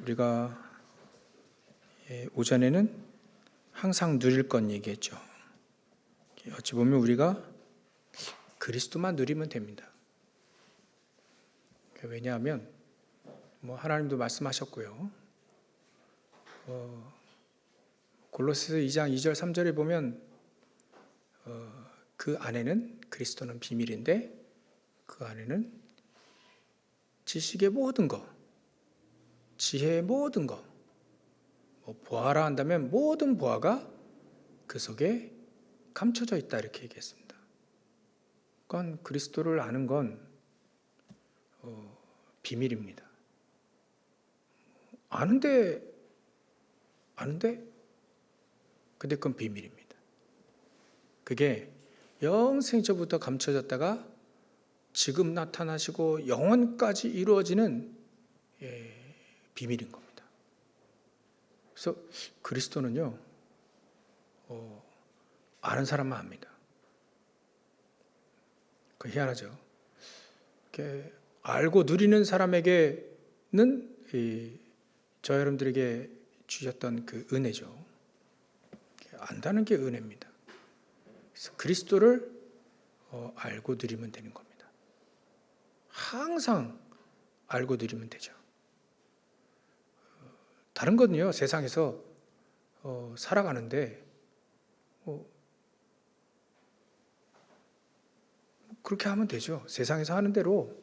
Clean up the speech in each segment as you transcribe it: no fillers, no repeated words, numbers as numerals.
우리가 오전에는 항상 누릴 건 얘기했죠. 어찌 보면 우리가 그리스도만 누리면 됩니다. 왜냐하면 하나님도 말씀하셨고요. 골로새서 2장 2절 3절에 보면 그 안에는 그리스도는 비밀인데 그 안에는 지식의 모든 것, 지혜의 모든 것, 보아라 한다면 모든 보아가 그 속에 감춰져 있다 이렇게 얘기했습니다. 그러니까 그리스도를 아는 건 비밀입니다. 아는데 근데 그건 비밀입니다. 그게 영생전부터 감춰졌다가 지금 나타나시고 영원까지 이루어지는 비밀인 겁니다. 그래서 그리스도는요, 아는 사람만 압니다. 그 희한하죠. 알고 누리는 사람에게는 저 여러분들에게 주셨던 그 은혜죠. 안다는 게 은혜입니다. 그래서 그리스도를 알고 누리면 되는 겁니다. 항상 알고 누리면 되죠. 다른 거는요, 세상에서 살아가는데 그렇게 하면 되죠. 세상에서 하는 대로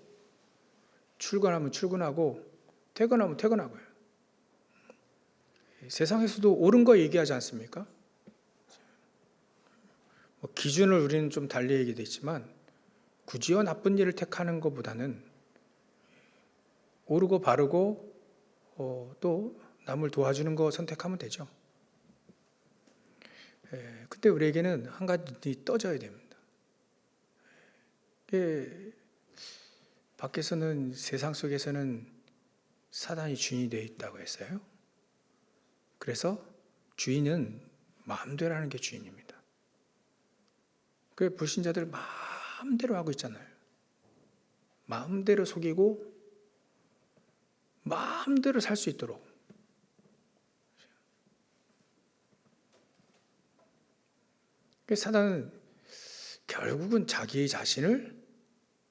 출근하면 출근하고 퇴근하면 퇴근하고요. 세상에서도 옳은 거 얘기하지 않습니까? 기준을 우리는 좀 달리 얘기되지만 굳이요 나쁜 일을 택하는 것보다는 옳고 바르고 또 남을 도와주는 거 선택하면 되죠. 근데 우리에게는 한 가지 떠져야 됩니다. 밖에서는 세상 속에서는 사단이 주인이 되어 있다고 했어요. 그래서 주인은 마음대로 하는 게 주인입니다. 그 불신자들 마음대로 하고 있잖아요. 마음대로 속이고 마음대로 살 수 있도록. 사단은 결국은 자기 자신을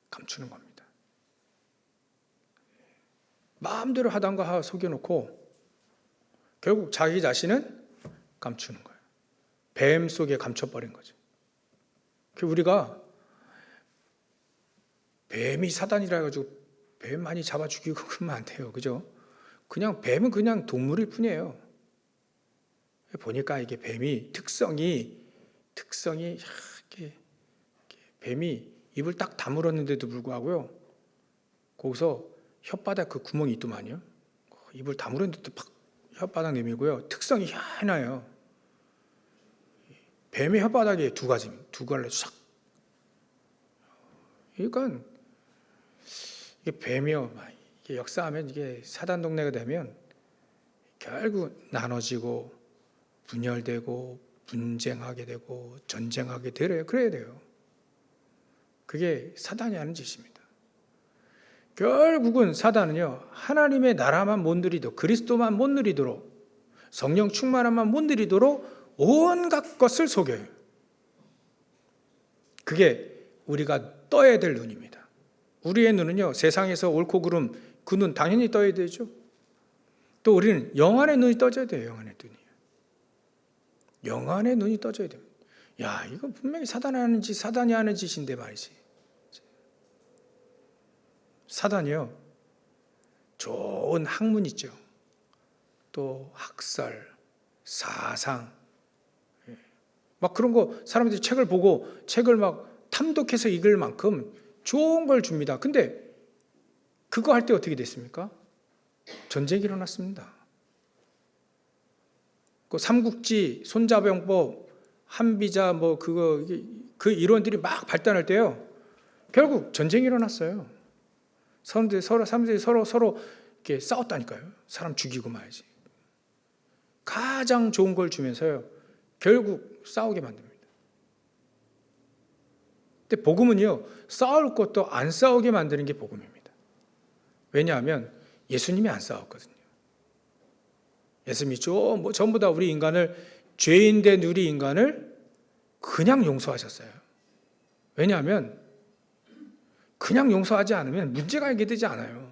감추는 겁니다. 마음대로 하던가 속여놓고 결국 자기 자신은 감추는 거예요. 뱀 속에 감춰버린 거죠. 우리가 뱀이 사단이라 해가지고 뱀 많이 잡아 죽이고 그러면 안 돼요. 그죠? 그냥 뱀은 그냥 동물일 뿐이에요. 보니까 이게 뱀이 특성이 이렇게 뱀이 입을 딱 다물었는데도 불구하고요. 거기서 혓바닥 그 구멍이 있더만요. 입을 다물었는데도 팍 혓바닥 내밀고요. 특성이 희한해요. 뱀의 혓바닥에 두 갈래 싹. 그러니까 이게 뱀이요. 이게 역사하면 이게 사단 동네가 되면 결국 나눠지고 분열되고 분쟁하게 되고 전쟁하게 되래요. 그래야 돼요. 그게 사단이 하는 짓입니다. 결국은 사단은요, 하나님의 나라만 못 누리도록, 그리스도만 못 누리도록, 성령 충만함만 못 누리도록 온갖 것을 속여요. 그게 우리가 떠야 될 눈입니다. 우리의 눈은요, 세상에서 옳고 그름, 그 눈 당연히 떠야 되죠. 또 우리는 영안의 눈이 떠져야 돼요. 영안의 눈이. 영안의 눈이 떠져야 됩니다. 야, 이거 분명히 사단이 하는 짓인데 말이지. 사단이요, 좋은 학문 있죠. 또 학설, 사상, 막 그런 거 사람들이 책을 보고 책을 막 탐독해서 읽을 만큼 좋은 걸 줍니다. 근데 그거 할 때 어떻게 됐습니까? 전쟁이 일어났습니다. 그 삼국지, 손자병법, 한비자 그 이론들이 막 발달할 때요. 결국 전쟁이 일어났어요. 사람들이 서로 이렇게 싸웠다니까요. 사람 죽이고 말이지. 가장 좋은 걸 주면서요. 결국 싸우게 만듭니다. 근데 복음은요, 싸울 것도 안 싸우게 만드는 게 복음입니다. 왜냐하면 예수님이 안 싸웠거든요. 예수님이 전부 다 우리 인간을, 죄인된 우리 인간을 그냥 용서하셨어요. 왜냐하면 그냥 용서하지 않으면 문제가 해결되지 않아요.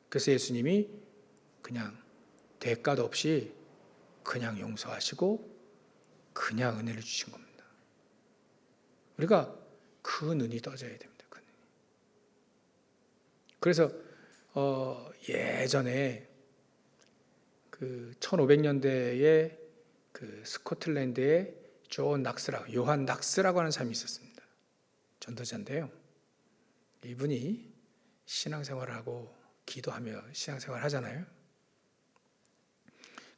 그래서 예수님이 그냥 대가도 없이 그냥 용서하시고 그냥 은혜를 주신 겁니다. 우리가 그 눈이 떠져야 됩니다. 그 눈이. 그래서 예전에 그 1500년대에 그 스코틀랜드에 요한 낙스라고 하는 사람이 있었습니다. 전도자인데요. 이분이 신앙생활을 하고 기도하며 신앙생활을 하잖아요.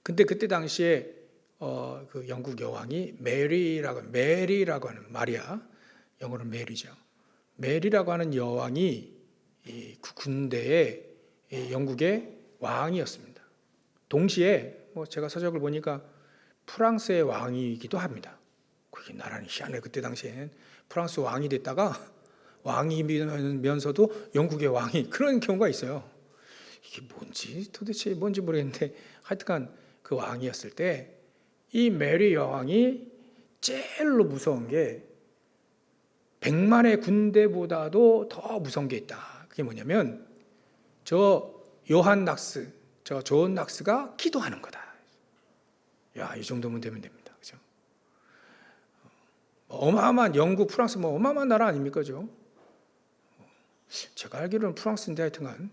근데 그때 당시에 그 영국 여왕이 메리라고 하는, 마리아, 영어로는 메리죠. 메리라고 하는 여왕이 그 군대의 영국의 왕이었습니다. 동시에 제가 서적을 보니까 프랑스의 왕이기도 합니다. 그게 나라는 희한해. 그때 당시에는 프랑스 왕이 됐다가 왕이면서도 영국의 왕이, 그런 경우가 있어요. 이게 도대체 뭔지 모르겠는데 하여튼간 그 왕이었을 때 이 메리 여왕이 제일로 무서운 게 100만의 군대보다도 더 무서운 게 있다. 그게 뭐냐면 존 낙스가 기도하는 거다. 야, 이 정도면 되면 됩니다. 그죠? 어마어마한 영국, 프랑스 어마어마한 나라 아닙니까? 그죠? 제가 알기로는 프랑스인데 하여튼간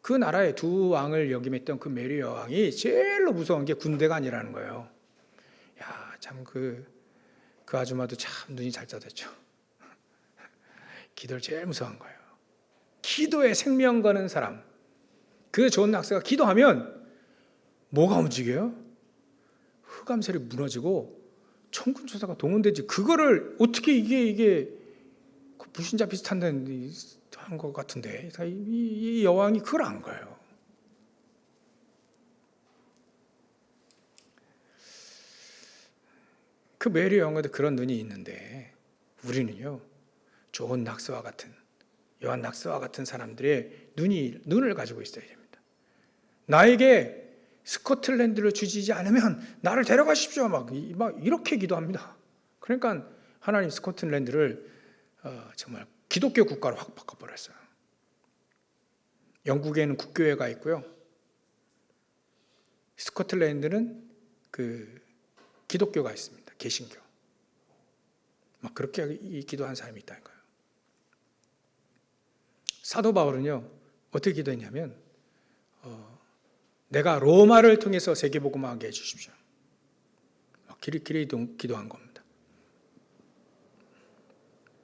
그 나라의 두 왕을 역임했던 그 메리 여왕이 제일로 무서운 게 군대가 아니라는 거예요. 야, 참 그 아줌마도 참 눈이 잘 떠졌죠. 기도를 제일 무서워한 거예요. 기도에 생명 거는 사람. 그 존 낙스가 기도하면 뭐가 움직여요? 흑암셀이 무너지고 천군 천사가 동원되지. 그거를 어떻게 이게 불신자 비슷한 데 한 것 같은데 이 여왕이 그걸 안 거예요. 그 메리 여왕에도 그런 눈이 있는데 우리는요, 존 낙스와 같은, 요한 낙스와 같은 사람들의 눈을 가지고 있어야 됩니다. 나에게 스코틀랜드를 주시지 않으면 나를 데려가십시오. 막 이렇게 기도합니다. 그러니까 하나님 스코틀랜드를 정말 기독교 국가로 확 바꿔버렸어요. 영국에는 국교회가 있고요. 스코틀랜드는 그 기독교가 있습니다. 개신교. 막 그렇게 기도한 사람이 있다니까요. 사도 바울은요, 어떻게 기도했냐면 내가 로마를 통해서 세계복음화하게 해주십시오. 길이 기도한 겁니다.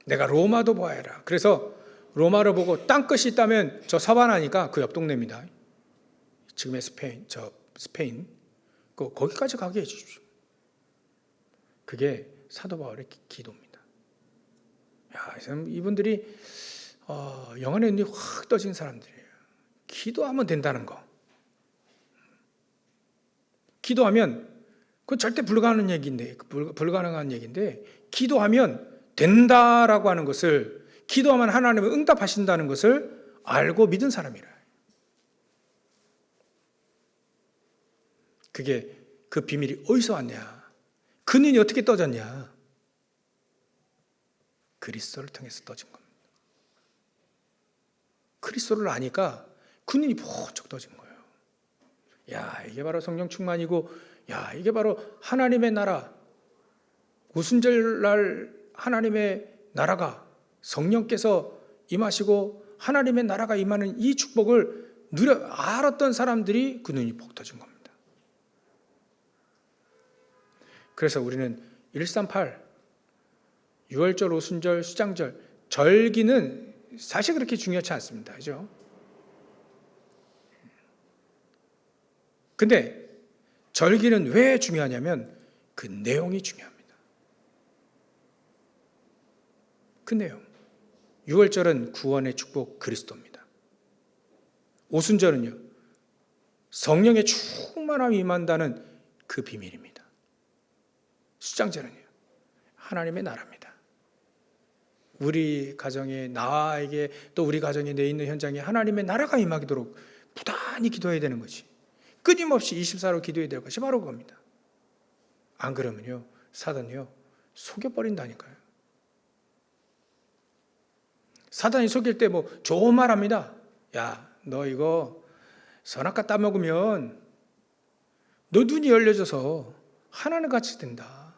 내가 로마도 봐야 해라. 그래서 로마를 보고 땅끝이 있다면 저 사바나니까 그 옆 동네입니다. 지금의 스페인 거기까지 가게 해주십시오. 그게 사도 바울의 기도입니다. 야, 이분들이 영안의 눈이 확 떠진 사람들이에요. 기도하면 된다는 거. 기도하면 그건 절대 불가능한 얘기인데 기도하면 된다라고 하는 것을, 기도하면 하나님은 응답하신다는 것을 알고 믿은 사람이라. 그게 그 비밀이 어디서 왔냐? 그 눈이 어떻게 떠졌냐? 그리스도를 통해서 떠진 겁니다. 그리스도를 아니까 그 눈이 번쩍 떠진 거예요. 야, 이게 바로 성령 충만이고, 야, 이게 바로 하나님의 나라, 오순절날 하나님의 나라가, 성령께서 임하시고 하나님의 나라가 임하는 이 축복을 알았던 사람들이 그 눈이 복 터진 겁니다. 그래서 우리는 138, 6월절, 오순절, 수장절, 절기는 사실 그렇게 중요하지 않습니다. 그죠? 근데 절기는 왜 중요하냐면 그 내용이 중요합니다. 그 내용. 6월절은 구원의 축복 그리스도입니다. 오순절은요, 성령의 충만함이 임한다는 그 비밀입니다. 수장절은요, 하나님의 나라입니다. 우리 가정에, 나에게, 또 우리 가정에 내 있는 현장에 하나님의 나라가 임하도록 부단히 기도해야 되는 거지. 끊임없이 24로 기도해야 될 것이 바로 그겁니다. 안 그러면요, 사단이요, 속여버린다니까요. 사단이 속일 때 뭐 좋은 말 합니다. 야, 너 이거 선악과 따먹으면 너 눈이 열려져서 하나님 같이 된다.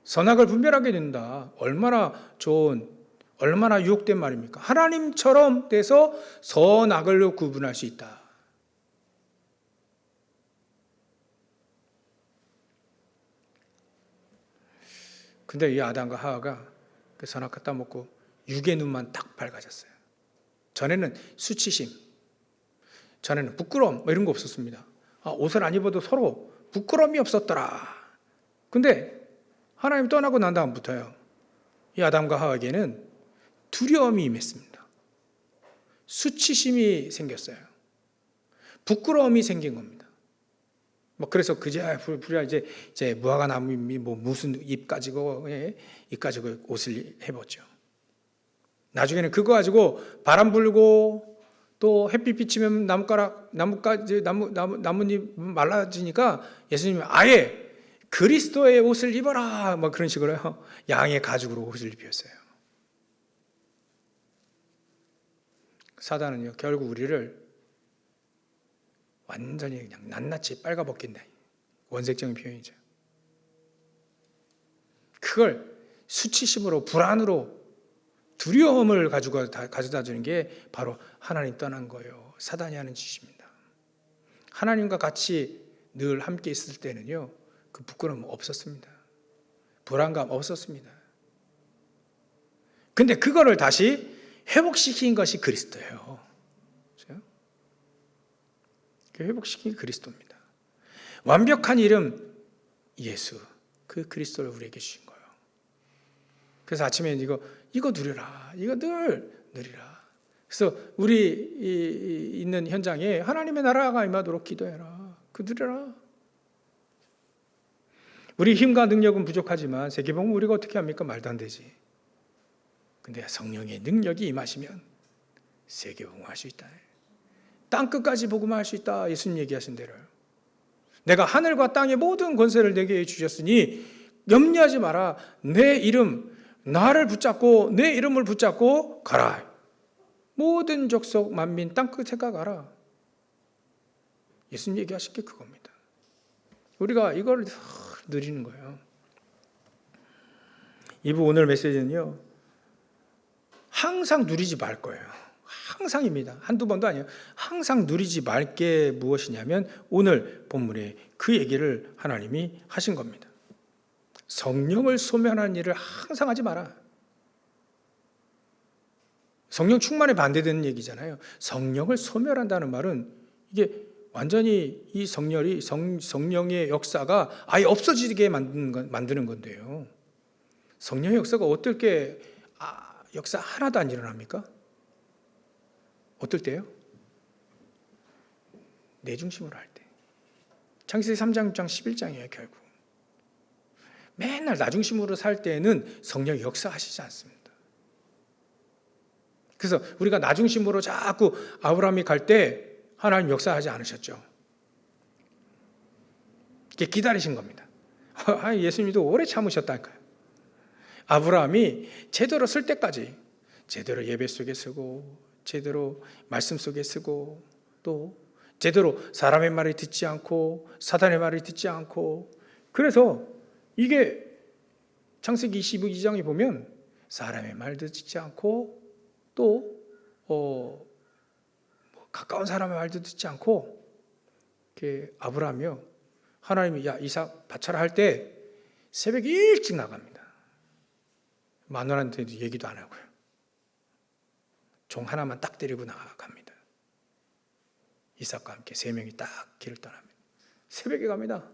선악을 분별하게 된다. 얼마나 좋은, 얼마나 유혹된 말입니까? 하나님처럼 돼서 선악을 구분할 수 있다. 근데 이 아담과 하와가 그 선악과 따먹고 육의 눈만 딱 밝아졌어요. 전에는 수치심, 전에는 부끄러움 뭐 이런 거 없었습니다. 옷을 안 입어도 서로 부끄러움이 없었더라. 근데 하나님 떠나고 난 다음부터요, 이 아담과 하와에게는 두려움이 임했습니다. 수치심이 생겼어요. 부끄러움이 생긴 겁니다. 뭐 그래서 그제야 이제 무화과 나무 뭐 무슨 잎 가지고 옷을 해봤죠. 나중에는 그거 가지고 바람 불고 또 햇빛 비치면 나뭇잎 말라지니까 예수님이 아예 그리스도의 옷을 입어라 뭐 그런 식으로요, 양의 가죽으로 옷을 입혔어요. 사단은요, 결국 우리를 완전히 그냥 낱낱이 빨가벗긴다. 원색적인 표현이죠. 그걸 수치심으로, 불안으로, 두려움을 가져다 주는 게 바로 하나님 떠난 거예요. 사단이 하는 짓입니다. 하나님과 같이 늘 함께 있을 때는요, 그 부끄러움 없었습니다. 불안감 없었습니다. 근데 그거를 다시 회복시킨 것이 그리스도예요. 그렇죠? 회복시킨 그리스도입니다. 완벽한 이름 예수, 그 그리스도를 우리에게 주신 거예요. 그래서 아침에 이거 누려라, 이거 늘 누리라. 그래서 우리 있는 현장에 하나님의 나라가 임하도록 기도해라. 그 누려라. 우리 힘과 능력은 부족하지만 세계복음 우리가 어떻게 합니까? 말도 안 되지. 근데 성령의 능력이 임하시면 세계복음 할 수 있다. 땅끝까지 복음할 수 있다. 예수님 얘기하신 대로요. 내가 하늘과 땅의 모든 권세를 내게 주셨으니 염려하지 마라. 내 이름, 나를 붙잡고 내 이름을 붙잡고 가라. 모든 족속 만민 땅끝에 가라. 예수님 얘기하신 게 그겁니다. 우리가 이걸 누리는 거예요. 이부 오늘 메시지는요, 항상 누리지 말 거예요. 항상입니다. 한두 번도 아니에요. 항상 누리지 말 게 무엇이냐면 오늘 본문에 그 얘기를 하나님이 하신 겁니다. 성령을 소멸하는 일을 항상 하지 마라. 성령 충만에 반대되는 얘기잖아요. 성령을 소멸한다는 말은 이게 완전히 이 성령의 역사가 아예 없어지게 만드는 건데요. 성령의 역사가 어떻게 역사 하나도 안 일어납니까? 어떨 때요? 내 중심으로 할 때. 창세기 3장, 6장, 11장이에요, 결국. 맨날 나 중심으로 살 때에는 성령이 역사하시지 않습니다. 그래서 우리가 나 중심으로 자꾸 아브라함이 갈 때 하나님 역사하지 않으셨죠. 이렇게 기다리신 겁니다. 예수님도 오래 참으셨다니까요. 아브라함이 제대로 쓸 때까지 제대로 예배 속에 쓰고 제대로 말씀 속에 쓰고 또 제대로 사람의 말을 듣지 않고 사단의 말을 듣지 않고, 그래서 이게 창세기 22장에 보면 사람의 말도 듣지 않고 또 가까운 사람의 말도 듣지 않고 아브라함이요, 하나님이 야 이삭 바쳐라 할 때 새벽에 일찍 나갑니다. 마누라한테도 얘기도 안 하고요. 종 하나만 딱 데리고 나갑니다. 이삭과 함께 3명이 딱 길을 떠납니다. 새벽에 갑니다.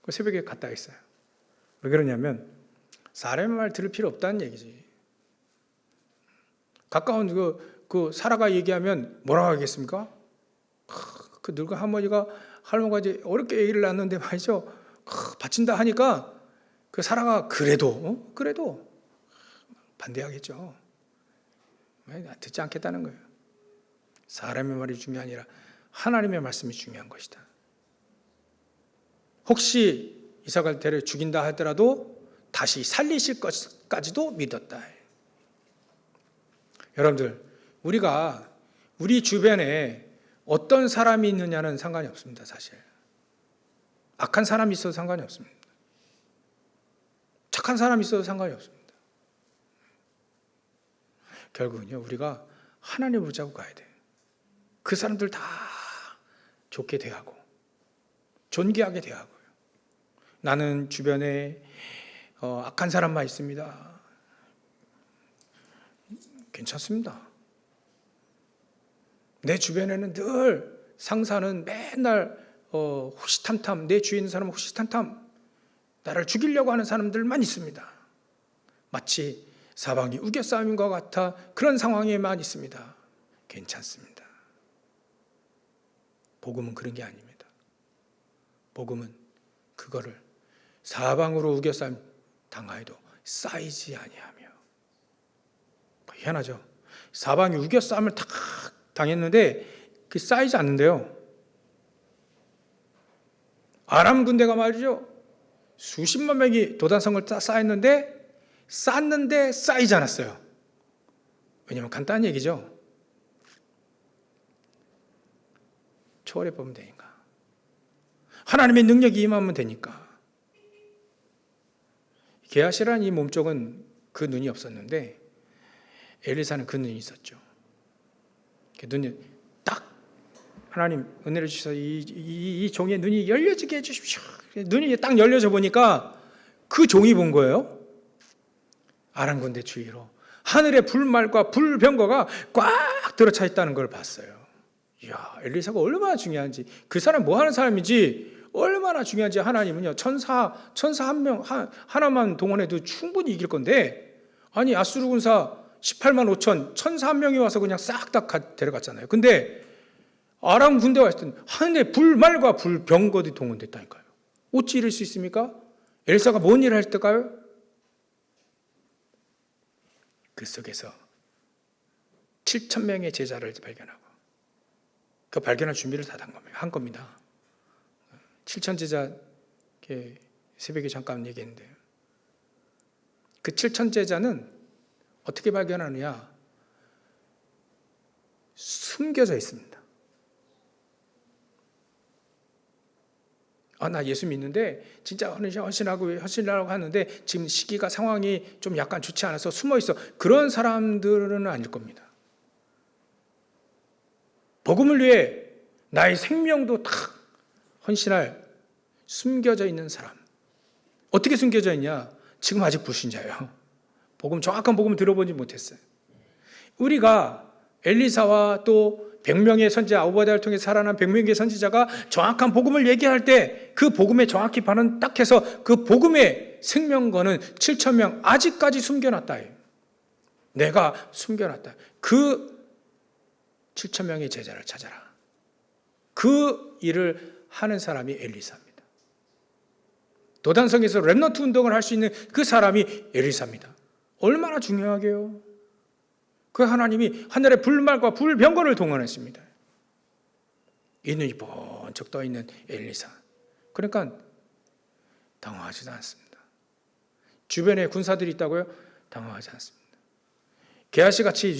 그 새벽에 갔다 있어요. 왜 그러냐면 사람의 말 들을 필요 없다는 얘기지. 가까운 그 사라가 얘기하면 뭐라고 하겠습니까? 그 늙은 할머니가 이제 어렵게 얘기를 낳는데 말이죠. 바친다 하니까 그 사라가 그래도 반대하겠죠. 듣지 않겠다는 거예요. 사람의 말이 중요한 게 아니라 하나님의 말씀이 중요한 것이다. 혹시 이삭을 데려 죽인다 하더라도 다시 살리실 것까지도 믿었다. 여러분들, 우리가 우리 주변에 어떤 사람이 있느냐는 상관이 없습니다. 사실 악한 사람이 있어도 상관이 없습니다. 착한 사람이 있어도 상관이 없습니다. 결국은요, 우리가 하나님을 붙잡고 가야 돼요. 그 사람들 다 좋게 대하고 존귀하게 대하고요. 나는 주변에 악한 사람만 있습니다. 괜찮습니다. 내 주변에는 늘 상사는 맨날 호시탐탐, 내 주위에 있는 사람은 호시탐탐 나를 죽이려고 하는 사람들만 있습니다. 마치 사방이 우겨싸움인 것 같아 그런 상황에만 있습니다. 괜찮습니다. 복음은 그런 게 아닙니다. 복음은 그거를 사방으로 우겨싸움 당하여도 쌓이지 아니하며. 희한하죠. 사방이 우겨싸움을 탁 당했는데 그 쌓이지 않는데요. 아람 군대가 말이죠, 수십만 명이 도단성을 쌓였는데 쌓는데 쌓이지 않았어요. 왜냐하면 간단한 얘기죠. 초월해 보면 되니까. 하나님의 능력이 임하면 되니까. 게하시라는 이 몸쪽은 그 눈이 없었는데 엘리사는 그 눈이 있었죠. 그 눈이 딱 하나님 은혜를 주셔서 이 종의 눈이 열려지게 해주십시오. 눈이 딱 열려져 보니까 그 종이 본 거예요. 아람 군대 주위로 하늘의 불말과 불병거가 꽉 들어차 있다는 걸 봤어요. 이야, 엘리사가 얼마나 중요한지, 그 사람 뭐 하는 사람인지 얼마나 중요한지. 하나님은요, 천사 한 명 하나만 동원해도 충분히 이길 건데, 아니 아수르 군사 18만 5천 천사 한 명이 와서 그냥 싹 다 데려갔잖아요. 근데 아람 군대가 왔을 때 하늘의 불말과 불병거들이 동원됐다니까요. 어찌 이럴 수 있습니까? 엘리사가 뭔 일을 했을까요? 그 속에서 7천 명의 제자를 발견하고, 그 발견할 준비를 다 한 겁니다. 7천 제자, 새벽에 잠깐 얘기했는데, 그 7천 제자는 어떻게 발견하느냐? 숨겨져 있습니다. 나 예수 믿는데 진짜 헌신하고 하는데 지금 시기가 상황이 좀 약간 좋지 않아서 숨어 있어. 그런 사람들은 아닐 겁니다. 복음을 위해 나의 생명도 다 헌신할 숨겨져 있는 사람. 어떻게 숨겨져 있냐? 지금 아직 불신자예요. 정확한 복음을 들어보지 못했어요. 우리가 엘리사와 또 100명의 선지자, 오바댜를 통해 살아난 100명의 선지자가 정확한 복음을 얘기할 때 그 복음에 정확히 반응 딱 해서 그 복음의 생명권은 7천 명 아직까지 숨겨놨다. 내가 숨겨놨다. 그 7천 명의 제자를 찾아라. 그 일을 하는 사람이 엘리사입니다. 도단성에서 렘넌트 운동을 할 수 있는 그 사람이 엘리사입니다. 얼마나 중요하게요. 그 하나님이 하늘의 불말과 불병거를 동원했습니다. 이 눈이 번쩍 떠 있는 엘리사. 그러니까 당황하지도 않습니다. 주변에 군사들이 있다고요? 당황하지 않습니다. 게하시 같이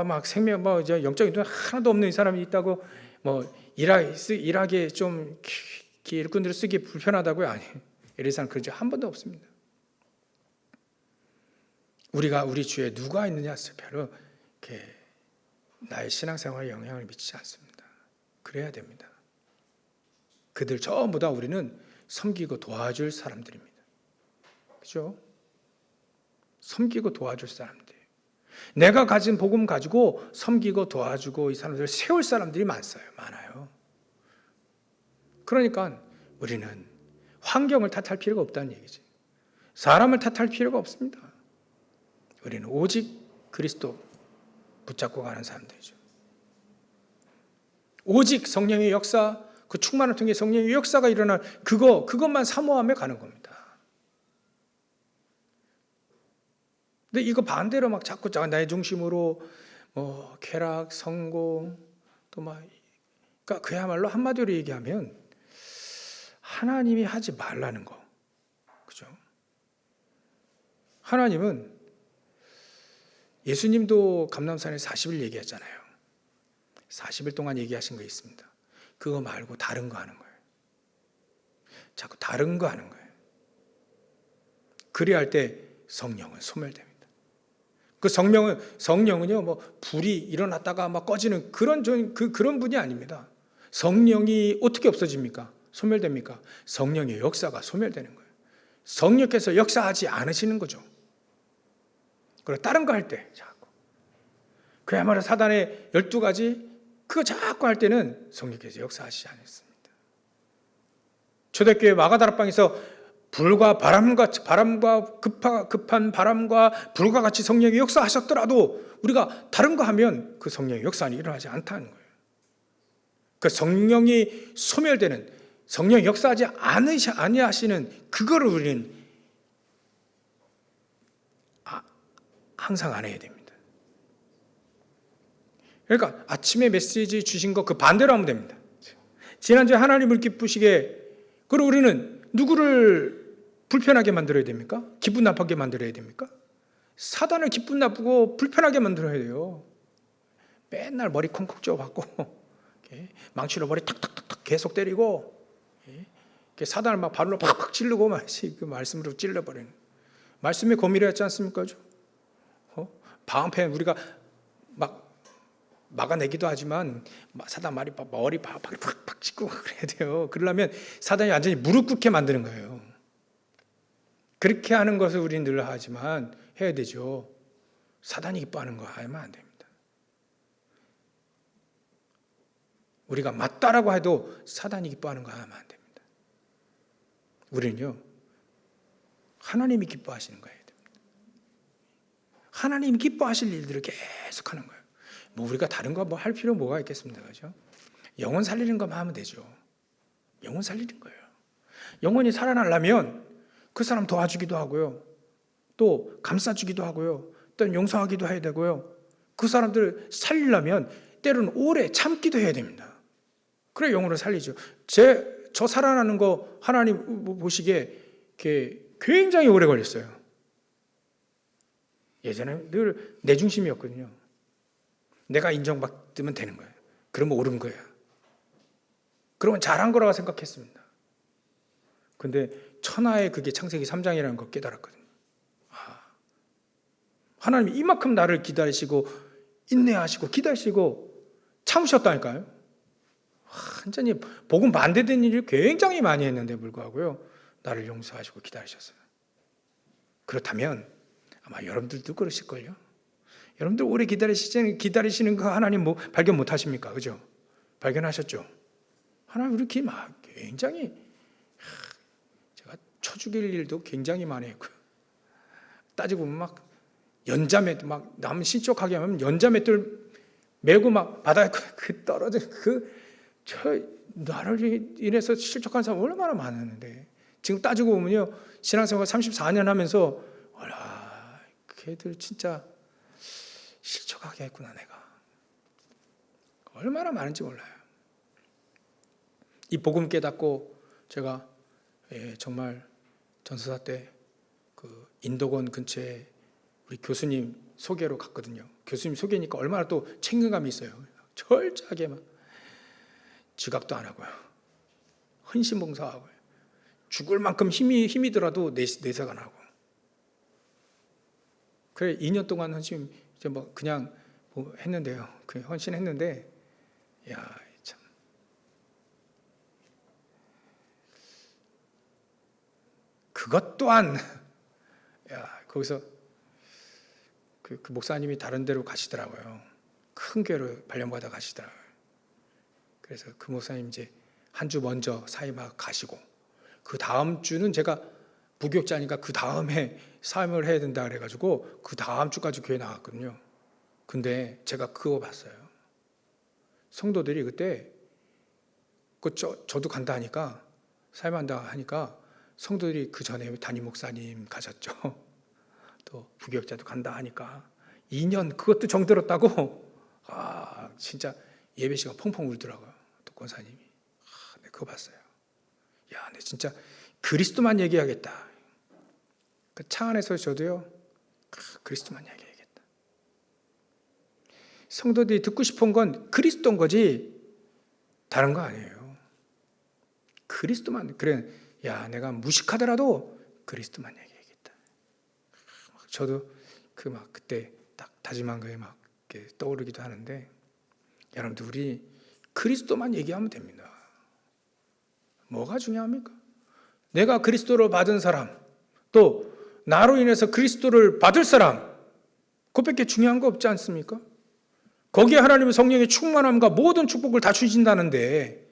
막 생명, 영적인 눈 하나도 없는 이 사람이 있다고 일하기에 좀 일꾼들을 쓰기 불편하다고요? 아니에요. 엘리사는 그런 적 한 번도 없습니다. 우리가 우리 주위에 누가 있느냐? 별로 나의 신앙생활에 영향을 미치지 않습니다. 그래야 됩니다. 그들 전부 다 우리는 섬기고 도와줄 사람들입니다. 그렇죠? 섬기고 도와줄 사람들. 내가 가진 복음 가지고 섬기고 도와주고 이 사람들을 세울 사람들이 많아요. 그러니까 우리는 환경을 탓할 필요가 없다는 얘기지. 사람을 탓할 필요가 없습니다. 우리는 오직 그리스도 붙잡고 가는 사람들이죠. 오직 성령의 역사, 그 충만을 통해 성령의 역사가 일어날 그것만 사모하며 가는 겁니다. 근데 이거 반대로 막 자꾸 나의 중심으로 쾌락, 성공, 또 그러니까 그야말로 한마디로 얘기하면 하나님이 하지 말라는 거. 그죠? 하나님은 예수님도 감람산에 40일 얘기했잖아요. 40일 동안 얘기하신 거 있습니다. 그거 말고 다른 거 하는 거예요. 자꾸 다른 거 하는 거예요. 그리할 때 성령은 소멸됩니다. 그 성령은요, 뭐 불이 일어났다가 막 꺼지는 그런 분이 아닙니다. 성령이 어떻게 없어집니까? 소멸됩니까? 성령의 역사가 소멸되는 거예요. 성령께서 역사하지 않으시는 거죠. 그리고 다른 거 할 때 자꾸 그야말로 사단의 12가지 그거 자꾸 할 때는 성령께서 역사하시지 않았습니다. 초대교회 마가다락방에서 불과 바람과 급한 바람과 불과 같이 성령이 역사하셨더라도 우리가 다른 거 하면 그 성령의 역사는 일어나지 않다는 거예요. 그 성령이 소멸되는, 성령이 역사하지 아니하시는 그거를 우리는 항상 안 해야 됩니다. 그러니까 아침에 메시지 주신 거 그 반대로 하면 됩니다. 지난주에 하나님을 기쁘시게, 그리고 우리는 누구를 불편하게 만들어야 됩니까? 기분 나쁘게 만들어야 됩니까? 사단을 기분 나쁘고 불편하게 만들어야 돼요. 맨날 머리 콩콩 쪼박고 망치로 머리 탁탁탁 계속 때리고 사단을 막 발로 팍팍 찌르고 그 말씀으로 찔러버리는, 말씀의 고미를 했지 않습니까? 방패 우리가 막 막아내기도 하지만 사단 머리 팍팍 찌고 그래야 돼요. 그러려면 사단이 완전히 무릎 꿇게 만드는 거예요. 그렇게 하는 것을 우리는 늘 하지만 해야 되죠. 사단이 기뻐하는 거 하면 안 됩니다. 우리가 맞다라고 해도 사단이 기뻐하는 거 하면 안 됩니다. 우리는요, 하나님이 기뻐하시는 거 해야 됩니다. 하나님이 기뻐하실 일들을 계속 하는 거예요. 뭐 우리가 다른 거 뭐 할 필요 뭐가 있겠습니까? 그죠? 영혼 살리는 것만 하면 되죠. 영혼 살리는 거예요. 영혼이 살아나려면 그 사람 도와주기도 하고요. 또 감싸주기도 하고요. 또 용서하기도 해야 되고요. 그 사람들을 살리려면 때로는 오래 참기도 해야 됩니다. 그래 영혼을 살리죠. 저 살아나는 거 하나님 보시기에 굉장히 오래 걸렸어요. 예전에 늘 내 중심이었거든요. 내가 인정받으면 되는 거예요. 그러면 옳은 거야. 그러면 잘한 거라고 생각했습니다. 근데 천하의 그게 창세기 3장이라는 걸 깨달았거든요. 하나님이 이만큼 나를 기다리시고 인내하시고 기다리시고 참으셨다니까요. 완전히 복음 반대된 일을 굉장히 많이 했는데 불구하고요, 나를 용서하시고 기다리셨어요. 그렇다면 아마 여러분들도 그러실걸요. 여러분들 오래 기다리시는 거 하나님 뭐 발견 못 하십니까? 그죠? 발견하셨죠? 하나님 이렇게 막 굉장히, 제가 쳐 죽일 일도 굉장히 많이 했고요. 따지고 보면 막 연자맷, 막 남 신촉하게 하면 연자맷들 메고 막 바다에 떨어져 나를 인해서 실족한 사람 얼마나 많았는데, 지금 따지고 보면요, 신앙생활 34년 하면서 걔들 진짜 실족하게 했구나 내가. 얼마나 많은지 몰라요. 이 복음 깨닫고 제가 정말 전도사 때 그 인도권 근처에 우리 교수님 소개로 갔거든요. 교수님 소개니까 얼마나 또 책임감이 있어요. 철저하게 막 지각도 안 하고요. 헌신봉사하고요. 죽을 만큼 힘이 들어도 내사가 나고. 그래 2년 동안 헌신 뭐 그냥 뭐 했는데요. 그 헌신했는데, 야 참. 그것 또한 거기서 그 목사님이 다른 데로 가시더라고요. 큰 교회로 발령받아 가시더라고요. 그래서 그 목사님 이제 한 주 먼저 사임하고 가시고, 그 다음 주는 제가 부교육자니까 그 다음에 사임을 해야 된다 그래가지고 그 다음 주까지 교회 나갔거든요. 근데 제가 그거 봤어요. 성도들이 그때 저도 간다 하니까, 사임한다 하니까 성도들이 그 전에 담임 목사님 가셨죠. 또 부교육자도 간다 하니까 2년 그것도 정들었다고 진짜 예배 시간 펑펑 울더라고요. 또 권사님이. 네, 그거 봤어요. 야, 내 진짜 그리스도만 얘기하겠다. 그 차 안에서 저도요, 그리스도만 얘기하겠다. 성도들이 듣고 싶은 건 그리스도인 거지 다른 거 아니에요. 그리스도만. 그래, 야, 내가 무식하더라도 그리스도만 얘기하겠다. 저도 그때 딱 다짐한 거에 막 떠오르기도 하는데, 여러분들 우리 그리스도만 얘기하면 됩니다. 뭐가 중요합니까? 내가 그리스도를 받은 사람, 또 나로 인해서 그리스도를 받을 사람, 그것밖에 중요한 거 없지 않습니까? 거기에 하나님의 성령의 충만함과 모든 축복을 다 주신다는데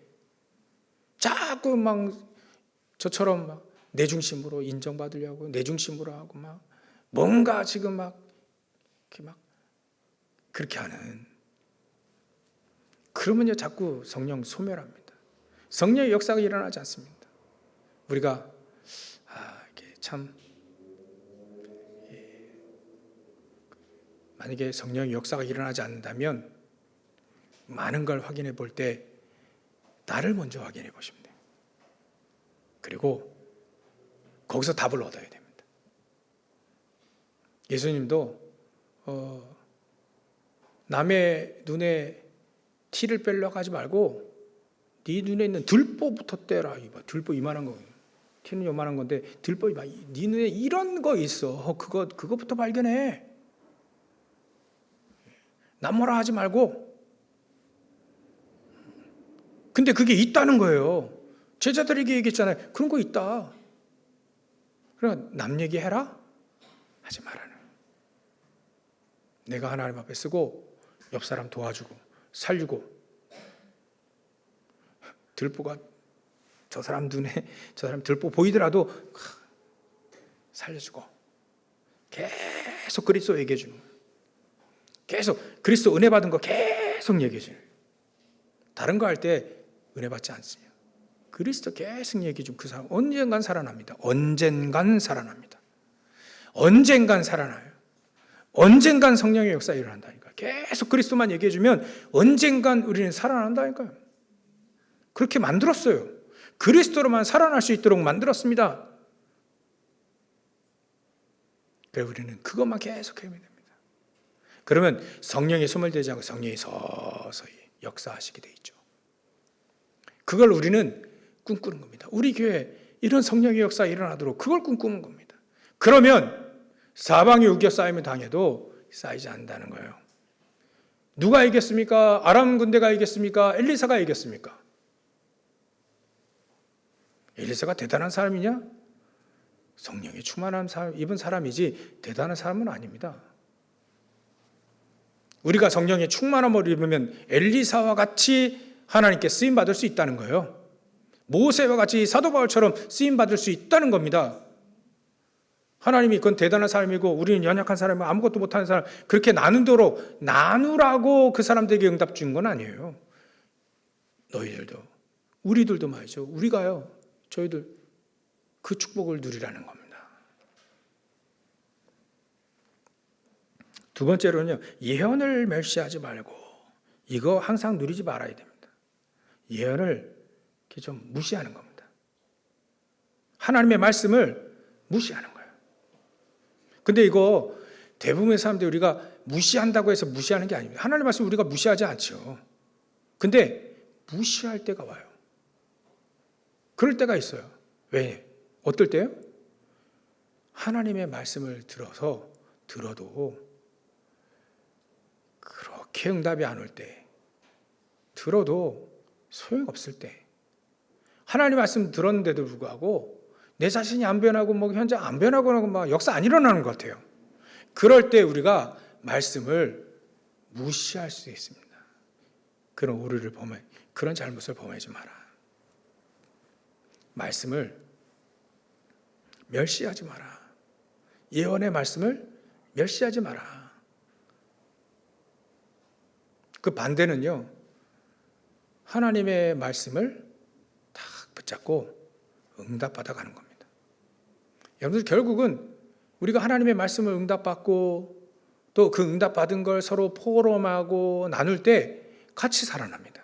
자꾸 막 저처럼 막 내 중심으로 인정받으려고 내 중심으로 하고 막 뭔가 지금 막 이렇게 막 그렇게 하는, 그러면요 자꾸 성령 소멸합니다. 성령의 역사가 일어나지 않습니다. 우리가 이게 참, 만약에 성령의 역사가 일어나지 않는다면 많은 걸 확인해 볼 때 나를 먼저 확인해 보시면 돼요. 그리고 거기서 답을 얻어야 됩니다. 예수님도 남의 눈에 티를 빼려고 하지 말고 네 눈에 있는 들보부터 떼라. 들보 이만한 거, 티는 요만한 건데 들보, 네 눈에 이런 거 있어. 그거부터 발견해. 남 뭐라 하지 말고. 근데 그게 있다는 거예요. 제자들에게 얘기했잖아요. 그런 거 있다. 그럼 남 얘기해라? 하지 말라는. 내가 하나님 앞에 쓰고 옆 사람 도와주고 살리고, 들보가 저 사람 눈에 저 사람 들보 보이더라도 살려주고 계속 그리스도 얘기해 주는 거예요. 계속 그리스도 은혜 받은 거 계속 얘기해 주는 거예요. 다른 거 할 때 은혜 받지 않습니다. 그리스도 계속 얘기해 준 그 사람 언젠간 살아납니다. 언젠간 살아납니다. 언젠간 살아나요. 언젠간 성령의 역사 일어난다니까요. 계속 그리스도만 얘기해 주면 언젠간 우리는 살아난다니까요. 그렇게 만들었어요. 그리스도로만 살아날 수 있도록 만들었습니다. 그래서 우리는 그것만 계속 해야 됩니다. 그러면 성령이 소멸되지 않고 성령이 서서히 역사하시게 돼 있죠. 그걸 우리는 꿈꾸는 겁니다. 우리 교회에 이런 성령의 역사가 일어나도록 그걸 꿈꾸는 겁니다. 그러면 사방이 우겨 쌓이면 당해도 쌓이지 않는다는 거예요. 누가 이겼습니까? 아람 군대가 이겼습니까? 엘리사가 이겼습니까? 엘리사가 대단한 사람이냐? 성령의 충만한 사람, 입은 사람이지 대단한 사람은 아닙니다. 우리가 성령의 충만함을 입으면 엘리사와 같이 하나님께 쓰임받을 수 있다는 거예요. 모세와 같이 사도 바울처럼 쓰임받을 수 있다는 겁니다. 하나님이 그건 대단한 사람이고 우리는 연약한 사람이고 아무것도 못하는 사람, 그렇게 나누라고 그 사람들에게 응답 준 건 아니에요. 너희들도 우리들도 말이죠. 우리가요, 저희들 그 축복을 누리라는 겁니다. 두 번째로는요, 예언을 멸시하지 말고, 이거 항상 누리지 말아야 됩니다. 예언을 이렇게 좀 무시하는 겁니다. 하나님의 말씀을 무시하는 거예요. 근데 이거 대부분의 사람들이 우리가 무시한다고 해서 무시하는 게 아닙니다. 하나님의 말씀 우리가 무시하지 않죠. 근데 무시할 때가 와요. 그럴 때가 있어요. 왜? 어떨 때요? 하나님의 말씀을 들어도 그렇게 응답이 안 올 때, 들어도 소용없을 때, 하나님 말씀 들었는데도 불구하고 내 자신이 안 변하고 현장 안 변하고 막 역사 안 일어나는 것 같아요. 그럴 때 우리가 말씀을 무시할 수 있습니다. 그런 오류를 그런 잘못을 범하지 마라. 말씀을 멸시하지 마라. 예언의 말씀을 멸시하지 마라. 그 반대는요, 하나님의 말씀을 딱 붙잡고 응답받아 가는 겁니다. 여러분들 결국은 우리가 하나님의 말씀을 응답받고 또 그 응답받은 걸 서로 포럼하고 나눌 때 같이 살아납니다.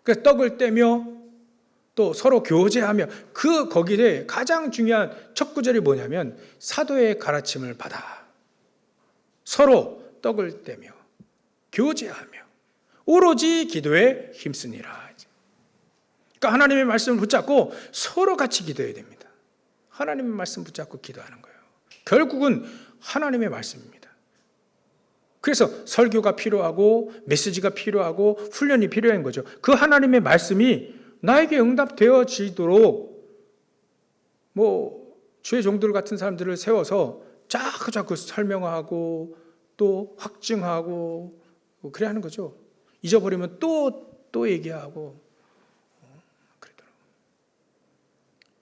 그래서 떡을 떼며 또 서로 교제하며 거기에 가장 중요한 첫 구절이 뭐냐면 사도의 가르침을 받아 서로 떡을 떼며 교제하며 오로지 기도에 힘쓰니라. 그러니까 하나님의 말씀을 붙잡고 서로 같이 기도해야 됩니다. 하나님의 말씀 붙잡고 기도하는 거예요. 결국은 하나님의 말씀입니다. 그래서 설교가 필요하고 메시지가 필요하고 훈련이 필요한 거죠. 그 하나님의 말씀이 나에게 응답되어지도록 주의 종들 같은 사람들을 세워서 자꾸 설명하고 또 확증하고 그래야 하는 거죠. 잊어버리면 또 얘기하고 그러더라고요.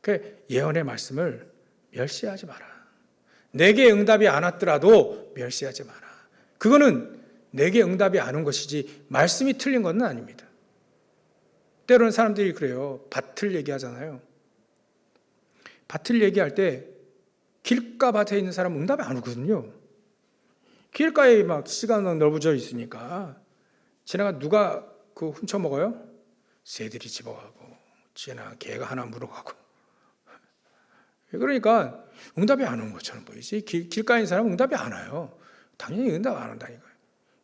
그 예언의 말씀을 멸시하지 마라. 내게 응답이 안 왔더라도 멸시하지 마라. 그거는 내게 응답이 안 온 것이지 말씀이 틀린 건 아닙니다. 때로는 사람들이 그래요. 밭을 얘기하잖아요. 밭을 얘기할 때 길가 밭에 있는 사람은 응답이 안 오거든요. 길가에 막 씨가 넓어져 있으니까 지나가 누가 그 훔쳐 먹어요? 새들이 집어가고 지나 개가 하나 물어가고. 그러니까 응답이 안 온 것처럼 보이지. 길가에 있는 사람은 응답이 안 와요. 당연히 응답 안 온다니까요.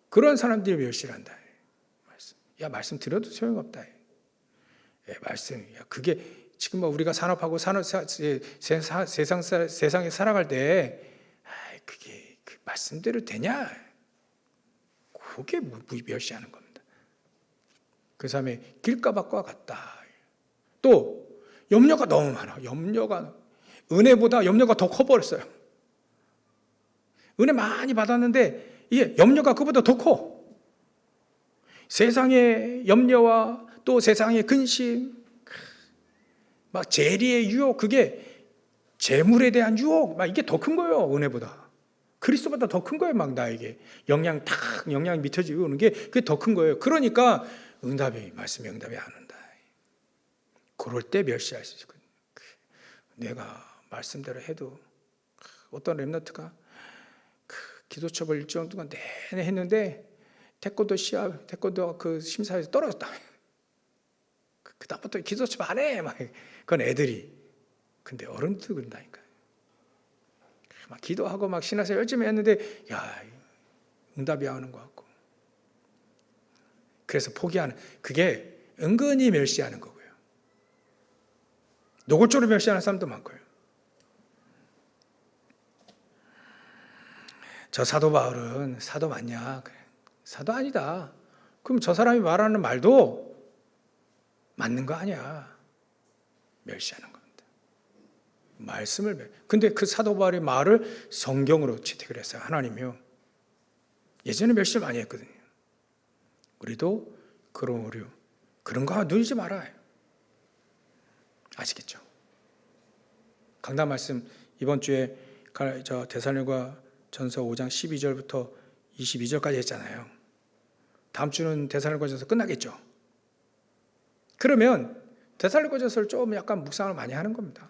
그런 사람들이 멸시를 한다. 말씀 들어도 소용없다. 말씀, 그게 지금 우리가 산업하고 세상에 살아갈 때 그게 그 말씀대로 되냐? 그게 멸시하는 겁니다. 그 사람의 길가밭과 같다. 또 염려가 너무 많아. 은혜보다 염려가 더 커버렸어요. 은혜 많이 받았는데 이게 염려가 그보다 더 커. 세상의 염려와 또 세상의 근심, 막 재리의 유혹, 그게 재물에 대한 유혹, 막 이게 더 큰 거예요. 은혜보다. 그리스도보다 더 큰 거예요. 막 나에게 영향이 미쳐지고 오는 게 그게 더 큰 거예요. 그러니까 말씀의 응답이 안 온다. 그럴 때 멸시할 수 있거든요. 내가 말씀대로 해도 어떤 렘넌트가 기도첩을 일정 동안 내내 했는데 태권도 그 심사에서 떨어졌다. 그다음부터 기도첩 안 해. 그건 애들이. 근데 어른도 그런다니까요. 막 기도하고 막 신앙생활 열심히 했는데 응답이 안 오는 것 같고. 그래서 포기하는, 그게 은근히 멸시하는 거고요. 노골적으로 멸시하는 사람도 많고요. 저 사도 바울은 사도 맞냐? 사도 아니다. 그럼 저 사람이 말하는 말도 맞는 거 아니야. 멸시하는 겁니다. 근데 그 사도 바울의 말을 성경으로 채택을 했어요. 하나님이요. 예전에 멸시를 많이 했거든요. 우리도 그런 거 누리지 말아요. 아시겠죠? 강단 말씀 이번 주에 데살로니가 전서 5장 12절부터 22절까지 했잖아요. 다음 주는 데살로니가전서 끝나겠죠. 그러면 데살로니가전서를 좀 약간 묵상을 많이 하는 겁니다.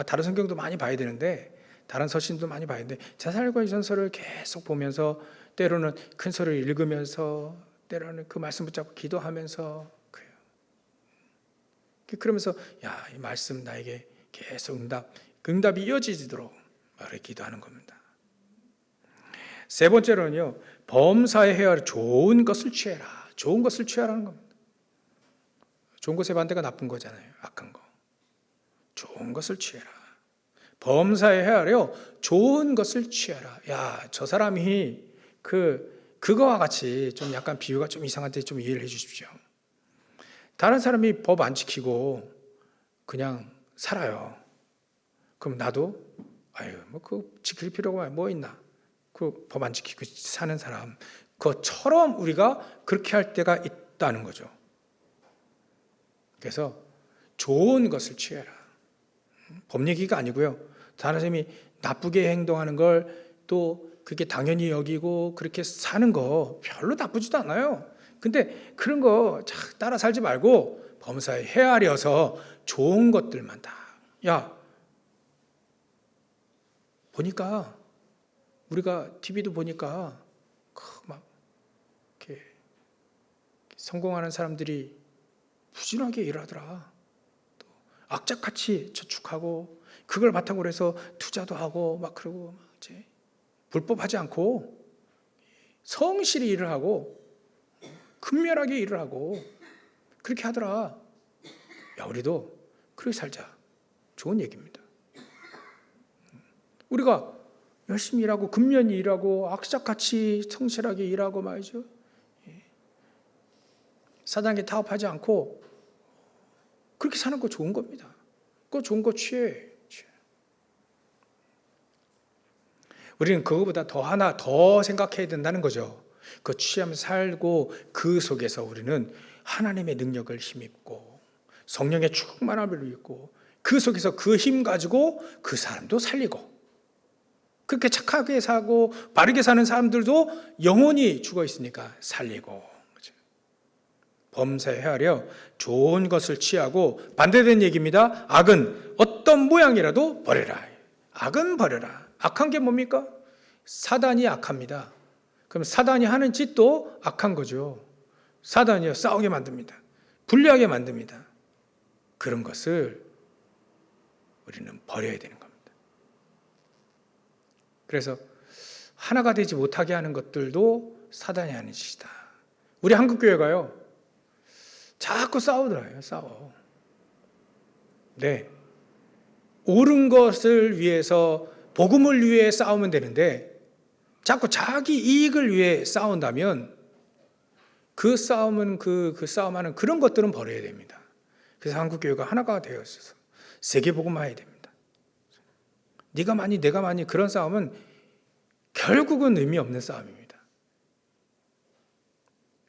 다른 성경도 많이 봐야 되는데, 다른 서신도 많이 봐야 되는데, 데살로니가전서를 계속 보면서 때로는 큰 소리를 읽으면서 때로는 그 말씀 붙잡고 기도하면서 그래요. 그러면서 이 말씀 나에게 계속 응답이 이어지도록 말을 기도하는 겁니다. 세 번째로는요, 범사에 헤아려 좋은 것을 취해라. 좋은 것을 취하라는 겁니다. 좋은 것의 반대가 나쁜 거잖아요. 악한 거. 좋은 것을 취해라. 범사에 헤아려 좋은 것을 취해라. 저 사람이 그거와 같이 좀 약간 비유가 좀 이상한데 좀 이해를 해 주십시오. 다른 사람이 법 안 지키고 그냥 살아요. 그럼 나도 지킬 필요가 뭐 있나? 그 법 안 지키고 사는 사람, 그것처럼 우리가 그렇게 할 때가 있다는 거죠. 그래서 좋은 것을 취해라. 법 얘기가 아니고요. 다른 사람이 나쁘게 행동하는 걸 또 그게 당연히 여기고 그렇게 사는 거 별로 나쁘지도 않아요. 근데 그런 거 따라 살지 말고 범사에 헤아려서 좋은 것들만 다. 보니까 우리가 TV도 보니까 막 이렇게 성공하는 사람들이 부진하게 일하더라. 악착같이 저축하고 그걸 바탕으로 해서 투자도 하고 막 그러고 막 이제 불법하지 않고 성실히 일을 하고 근면하게 일을 하고 그렇게 하더라. 야, 우리도 그렇게 살자. 좋은 얘기입니다. 우리가 열심히 일하고 근면히 일하고 악착같이 성실하게 일하고 말이죠. 사단에게 타협하지 않고 그렇게 사는 거 좋은 겁니다. 그거 좋은 거 취해. 우리는 그거보다 더 하나 더 생각해야 된다는 거죠. 그 취하면서 살고 그 속에서 우리는 하나님의 능력을 힘입고 성령의 충만함을 입고 그 속에서 그 힘 가지고 그 사람도 살리고 그렇게 착하게 사고 바르게 사는 사람들도 영혼이 죽어 있으니까 살리고 범사하려 좋은 것을 취하고 반대된 얘기입니다. 악은 어떤 모양이라도 버려라. 악은 버려라. 악한 게 뭡니까? 사단이 악합니다. 그럼 사단이 하는 짓도 악한 거죠. 사단이요, 싸우게 만듭니다. 불리하게 만듭니다. 그런 것을 우리는 버려야 되는 겁니다. 그래서 하나가 되지 못하게 하는 것들도 사단이 하는 짓이다. 우리 한국교회가요, 자꾸 싸우더라고요. 싸워. 네. 옳은 것을 위해서 복음을 위해 싸우면 되는데 자꾸 자기 이익을 위해 싸운다면 그 싸움은 그 싸움하는 그런 것들은 버려야 됩니다. 그래서 한국교회가 하나가 되어 있어서 세계복음화해야 됩니다. 네가 많이 내가 많이 그런 싸움은 결국은 의미 없는 싸움입니다.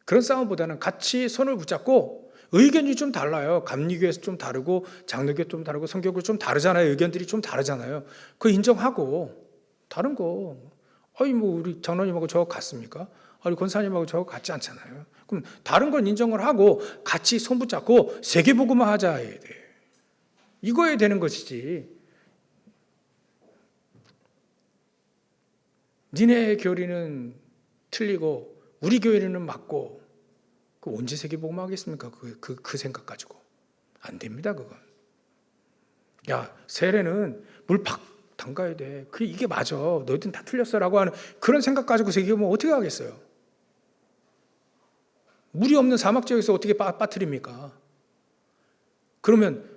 그런 싸움보다는 같이 손을 붙잡고 의견이 좀 달라요. 감리교에서 좀 다르고 장로교 좀 다르고 성교교 좀 다르잖아요. 의견들이 좀 다르잖아요. 그거 인정하고 다른 거 아니 뭐 우리 장로님하고 저거 같습니까? 아니 권사님하고 저거 같지 않잖아요. 그럼 다른 건 인정을 하고 같이 손 붙잡고 세계복음화 하자 해야 돼. 이거야 되는 것이지. 니네 교리는 틀리고 우리 교리는 맞고 그 언제 세계복음화 하겠습니까? 그 생각 가지고 안 됩니다. 그건. 야, 세례는 물 팍 담가야 돼. 이게 맞아. 너희들은 다 틀렸어라고 하는 그런 생각 가지고 세계복음화 어떻게 하겠어요? 물이 없는 사막 지역에서 어떻게 빠뜨립니까? 그러면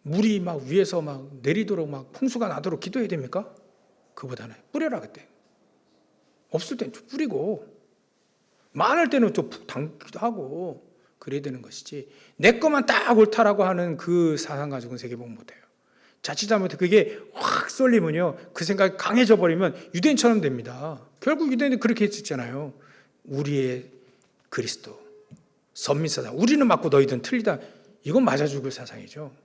물이 막 위에서 막 내리도록 막 풍수가 나도록 기도해야 됩니까? 그보다는 뿌려라 그때. 없을 땐 좀 뿌리고 많을 때는 또 푹 담기도 하고 그래야 되는 것이지 내 것만 딱 옳다라고 하는 그 사상 가지고는 세계복음 못해요. 자칫 잘못해 그게 확 쏠리면요 그 생각이 강해져 버리면 유대인처럼 됩니다. 결국 유대인이 그렇게 했었잖아요. 우리의 그리스도 선민사상 우리는 맞고 너희들은 틀리다. 이건 맞아 죽을 사상이죠.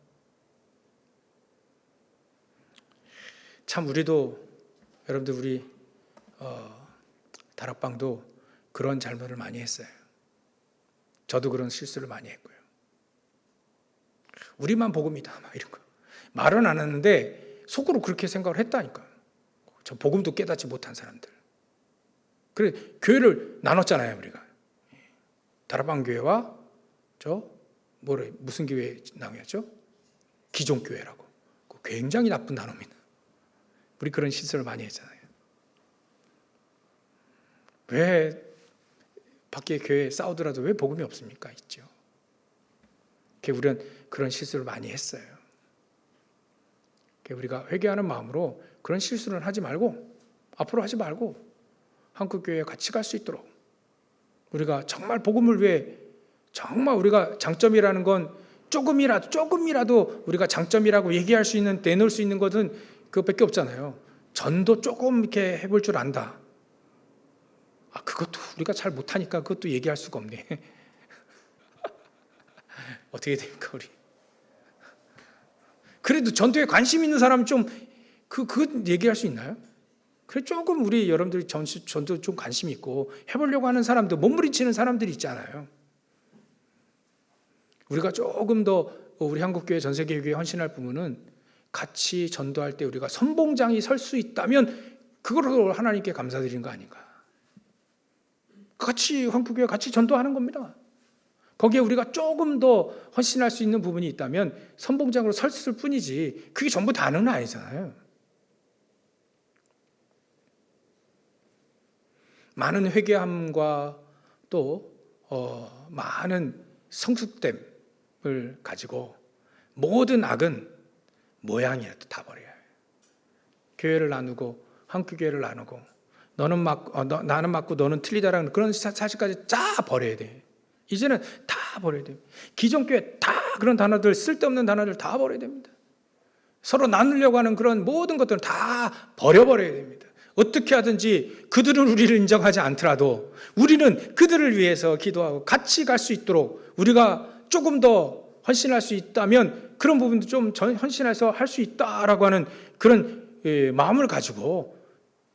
참 우리도 여러분들 우리 다락방도 그런 잘못을 많이 했어요. 저도 그런 실수를 많이 했고요. 우리만 복음이다 막 이런 거 말은 안 하는데 속으로 그렇게 생각을 했다니까. 저 복음도 깨닫지 못한 사람들. 그래 교회를 나눴잖아요 우리가. 다락방 교회와 무슨 교회 나뉘었죠? 기존 교회라고. 굉장히 나쁜 단어입니다. 우리 그런 실수를 많이 했잖아요. 왜 밖에 교회 싸우더라도 왜 복음이 없습니까? 있죠. 우리는 그런 실수를 많이 했어요. 우리가 회개하는 마음으로 그런 실수는 하지 말고 앞으로 하지 말고 한국교회에 같이 갈 수 있도록 우리가 정말 복음을 위해 정말 우리가 장점이라는 건 조금이라도 우리가 장점이라고 얘기할 수 있는 내놓을 수 있는 것은 그것밖에 없잖아요. 전도 조금 이렇게 해볼 줄 안다. 그것도 우리가 잘 못하니까 그것도 얘기할 수가 없네. 어떻게 됩니까 우리? 그래도 전도에 관심 있는 사람 좀 그거 얘기할 수 있나요? 그래 조금 우리 여러분들이 전도 좀 관심 있고 해보려고 하는 사람들 몸부림치는 사람들이 있잖아요. 우리가 조금 더 우리 한국교회 전세계교회 헌신할 부분은 같이 전도할 때 우리가 선봉장이 설 수 있다면 그걸로 하나님께 감사드리는 거 아닌가. 같이 한국교회 같이 전도하는 겁니다. 거기에 우리가 조금 더 헌신할 수 있는 부분이 있다면 선봉장으로 섰을 뿐이지 그게 전부 다는 아니잖아요. 많은 회개함과 또 많은 성숙됨을 가지고 모든 악은 모양이라도 다 버려야 해요. 교회를 나누고 한국교회를 나누고 나는 맞고 너는 틀리다라는 그런 사실까지 다 버려야 돼. 이제는 다 버려야 돼요. 기존 교회 다 그런 단어들, 쓸데없는 단어들 다 버려야 됩니다. 서로 나누려고 하는 그런 모든 것들은 다 버려버려야 됩니다. 어떻게 하든지 그들은 우리를 인정하지 않더라도 우리는 그들을 위해서 기도하고 같이 갈 수 있도록 우리가 조금 더 헌신할 수 있다면 그런 부분도 좀 헌신해서 할 수 있다라고 하는 그런 마음을 가지고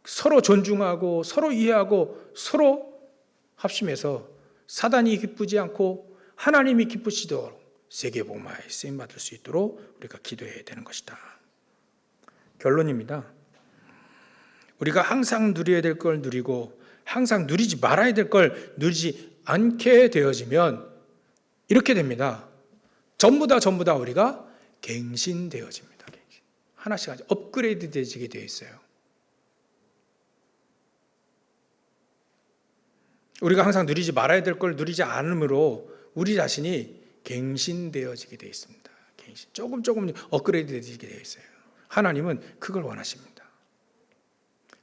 서로 존중하고 서로 이해하고 서로 합심해서 사단이 기쁘지 않고 하나님이 기쁘시도록 세계복음화에 쓰임받을 수 있도록 우리가 기도해야 되는 것이다. 결론입니다. 우리가 항상 누려야 될 걸 누리고 항상 누리지 말아야 될 걸 누리지 않게 되어지면 이렇게 됩니다. 전부 다 우리가 갱신되어집니다. 하나씩 업그레이드 되지게 되어 있어요. 우리가 항상 누리지 말아야 될 걸 누리지 않으므로 우리 자신이 갱신되어지게 되어 있습니다. 갱신. 조금 업그레이드 되지게 되어 있어요. 하나님은 그걸 원하십니다.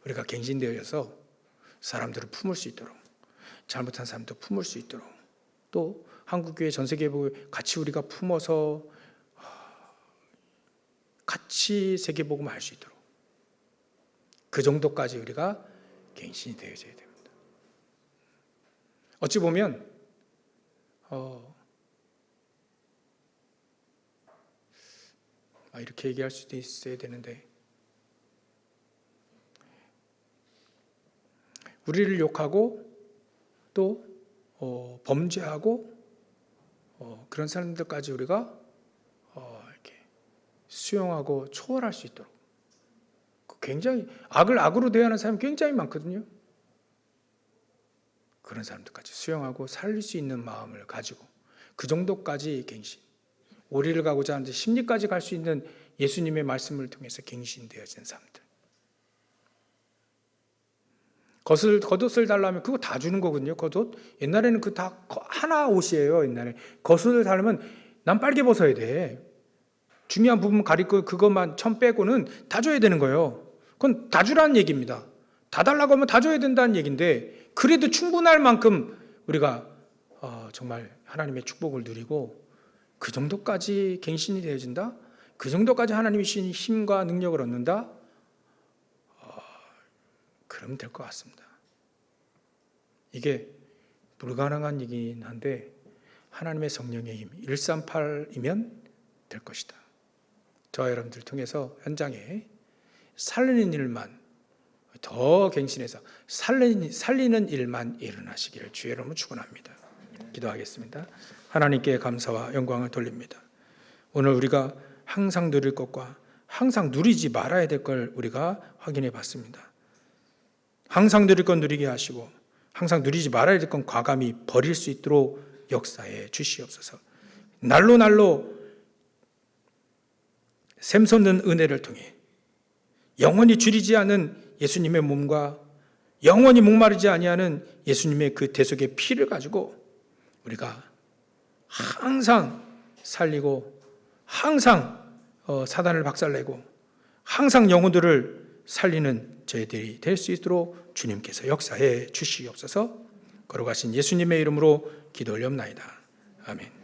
우리가 갱신되어져서 사람들을 품을 수 있도록 잘못한 사람도 품을 수 있도록 또 한국교회 전세계에 같이 우리가 품어서 같이 세계복음을 할 수 있도록 그 정도까지 우리가 갱신이 되어져야 됩니다. 어찌 보면 이렇게 얘기할 수도 있어야 되는데 우리를 욕하고 또 범죄하고 그런 사람들까지 우리가 이렇게 수용하고 초월할 수 있도록 굉장히 악을 악으로 대하는 사람이 굉장히 많거든요. 그런 사람들까지 수용하고 살릴 수 있는 마음을 가지고 그 정도까지 갱신, 오리를 가고자 하는데 심리까지 갈 수 있는 예수님의 말씀을 통해서 갱신되어진 사람들. 겉옷을 달라면 그거 다 주는 거거든요. 겉옷. 옛날에는 그 다 하나 옷이에요. 옛날에 겉옷을 달라면 난 빨개 벗어야 돼. 중요한 부분 가리고 그것만 천 빼고는 다 줘야 되는 거예요. 그건 다 주라는 얘기입니다. 다 달라고 하면 다 줘야 된다는 얘기인데 그래도 충분할 만큼 우리가 정말 하나님의 축복을 누리고 그 정도까지 갱신이 되어진다? 그 정도까지 하나님이 주신 힘과 능력을 얻는다? 그러면 될 것 같습니다. 이게 불가능한 얘기긴 한데 하나님의 성령의 힘 138이면 될 것이다. 저와 여러분들 통해서 현장에 살리는 일만 더 갱신해서 살리는 일만 일어나시기를 주의 이름으로 축원합니다. 기도하겠습니다. 하나님께 감사와 영광을 돌립니다. 오늘 우리가 항상 누릴 것과 항상 누리지 말아야 될 걸 우리가 확인해 봤습니다. 항상 누릴 건 누리게 하시고 항상 누리지 말아야 될 건 과감히 버릴 수 있도록 역사에 주시옵소서. 날로 샘솟는 은혜를 통해 영원히 줄이지 않은 예수님의 몸과 영원히 목마르지 아니하는 예수님의 그 대속의 피를 가지고 우리가 항상 살리고 항상 사단을 박살내고 항상 영혼들을 살리는 저희들이 될 수 있도록 주님께서 역사해 주시옵소서. 걸어가신 예수님의 이름으로 기도 올려옵나이다. 아멘.